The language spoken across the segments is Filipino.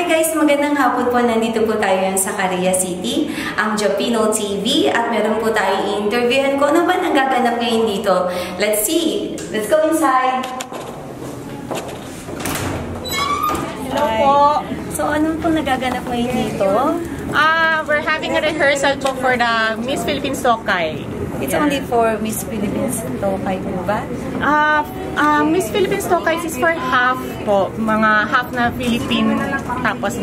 Hi guys! Magandang hapon po. Nandito po tayo sa Caria City, ang Japino TV, at meron po tayo i-interviewin ko. Ano ba nagaganap ngayon dito? Let's see! Let's go inside! Hello po! So, ano po nagaganap ngayon dito? We're having a rehearsal po for the Miss Philippines Tokay. It's only for Miss Philippines Tokay po ba? Miss Philippines Tokay is for half po. Mga half na Philippine, tapos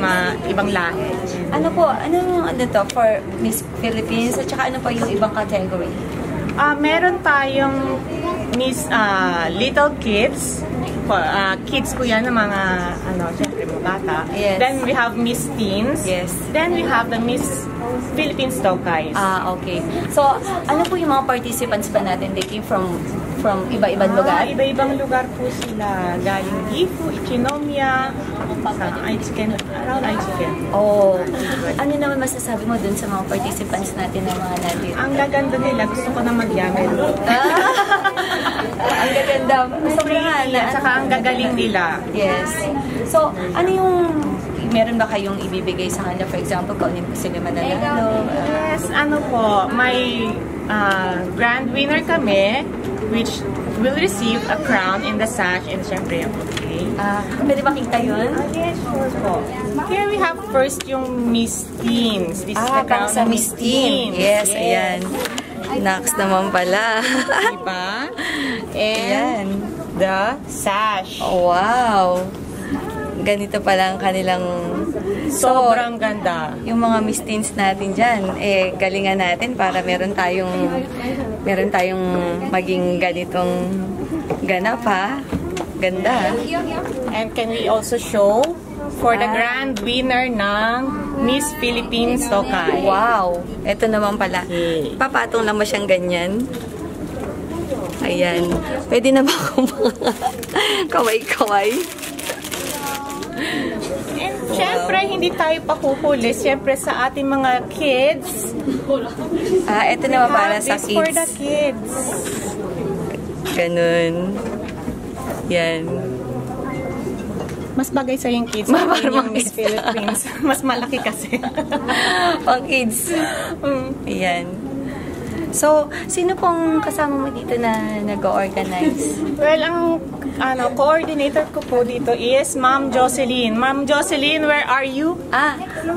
ibang lahi. Ano po? Ano to for Miss Philippines? At saka ano pa yung ibang category? Meron tayong Miss Little Kids. Kids po yan ng mga, syempre mga bata. Yes. Then we have Miss Teens. Yes. Then we have the Miss Philippines Tokay. Okay. So, ano po yung mga participants ba natin? They came from iba-ibang lugar? Iba-ibang lugar po sila. Galing Gifu, Ichinomiya, sa Aichiken, around Aichiken. Oh. Ano naman masasabi mo dun sa mga participants natin na mga natin? Ang gaganda nila. Gusto ko na mag-yamen. Ang gaganda. Sobrang at saka ang gagaling nila. Yes. So, ano yung meron ba kayong ibibigay sa kanila? For example, kung ano sila mananalo? Yes, ano po. May grand winner kami, which will receive a crown in the sash and syempre yung bouquet. Pwede ba kita yun? Yes, sure po. Here we have first yung Miss Teens. This is the crown sa Miss Teens. Yes, ayan. Next naman pala. Diba? And the sash. Oh, wow! Ganito pala ang kanilang... Sobrang ganda. Yung mga Miss Teens natin dyan, galingan natin para meron tayong maging ganitong ganap, ha? Ganda. And can we also show for the grand winner ng Miss Philippines Tokay? Wow! Ito naman pala. Okay. Papatong lang ba siyang ganyan? Ayan. Pwede na ba akong kaway-kaway? And syempre, hindi tayo pakuhuli. Syempre, sa ating mga kids. Ito naman para sa kids. For the kids. Ganun. Yan. Mas bagay sa yung kids. Yung Miss Philippines. Mas malaki kasi. Pang kids. Ayan. So, sino pong kasama mo dito na nag-organize? Well, ang coordinator ko po dito is Ma'am Jocelyn. Ma'am Jocelyn, where are you? Hello.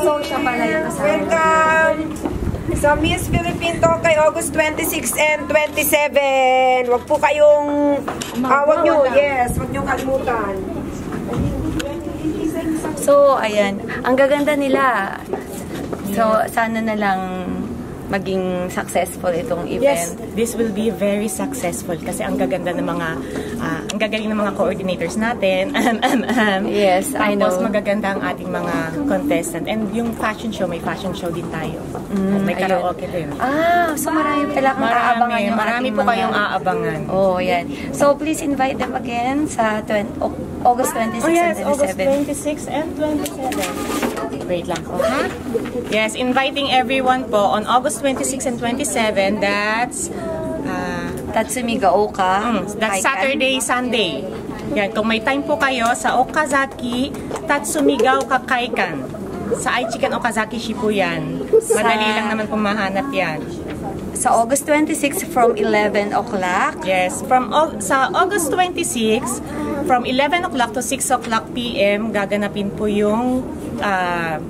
So, siya pala yung kasama. Welcome sa Miss Philippines Tokay August 26 and 27. Wag po kayong wag nyo kalimutan. So, ayan. Ang gaganda nila. So, sana na lang maging successful itong event. Yes, this will be very successful kasi ang gaganda ng mga ang gagaling ng mga coordinators natin. Yes, I know. Tapos magaganda ang ating mga contestant. And yung fashion show, may fashion show din tayo. May karaoke din. So marami pala kang aabangan yung marami po kayong aabangan. Oh, yan. So please invite them again sa August 26 and 27. August 26 and 27. Wait lang po, ha? Yes, inviting everyone po on August 26 and 27. That's Tatsumigaoka. That's Saturday, Sunday. Yan, kung may time po kayo sa Okazaki Tatsumigaoka Kaikan. Sa Aichiken Okazaki Shibuyan. Madali lang naman po mahanap yan. Sa August 26 from 11 o'clock. Yes, sa August 26 from 11 o'clock to 6 o'clock PM gaganapin po yung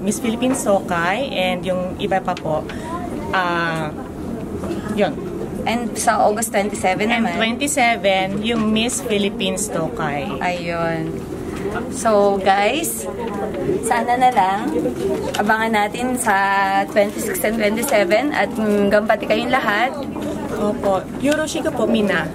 Miss Philippines Tokay and yung iba pa po. Yun. And sa August 27 naman. And 27 yung Miss Philippines Tokay. Ayun. So guys, sana na lang abangan natin sa 26 and 27 at gampati kayong lahat. Opo. Yoroshiku po, Mina.